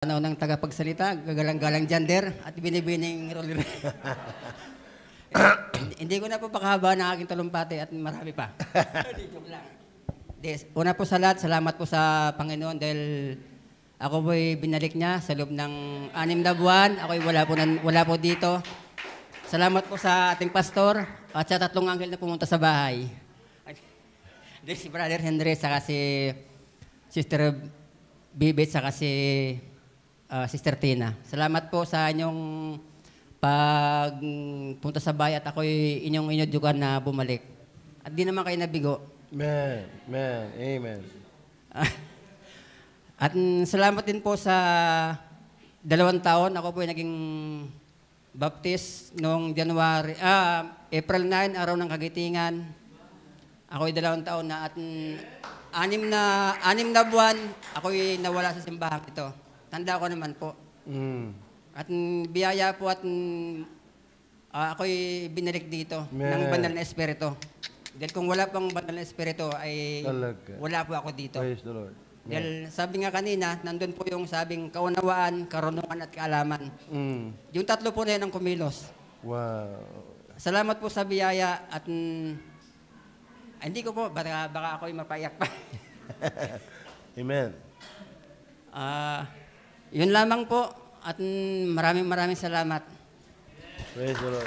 Ano ng tagapagsalita, gagalang-galang gender at binibining roller. Hindi ko na po pakahaba ng aking talumpati at marami pa. Joke lang. Una po sa lahat, salamat po sa Panginoon dahil ako po'y binalik niya sa loob ng 6 na buwan. Ako'y wala po dito. Salamat po sa ating pastor at sa 3 anghel na pumunta sa bahay. Si Brother Henry, saka si Sister Bibit, saka si Sister Tina. Salamat po sa inyong pagpunta sa bahay at ako'y inyong inyudyukan na bumalik. At di naman kayo nabigo. Amen. Amen. Amen. At salamat din po sa 2 taon. Ako po ay naging baptist noong April 9, araw ng Kagitingan. Ako ay 2 taon na at 6 na buwan ako'y nawala sa simbahan ito. Tanda ko naman po. At biyaya po at ako'y binalik dito ng Banal na Espiritu. Dahil kung wala pang Banal na Espiritu ay wala po ako dito. Praise the Lord. Dahil sabi nga kanina, nandun po yung sabing kaunawaan, karunungan at kaalaman. Yung 3 po na yan ang kumilos. Wow. Salamat po sa biyaya at hindi ko po, baka ako'y mapayak pa. Amen. Yun lamang po at maraming salamat. Praise the Lord.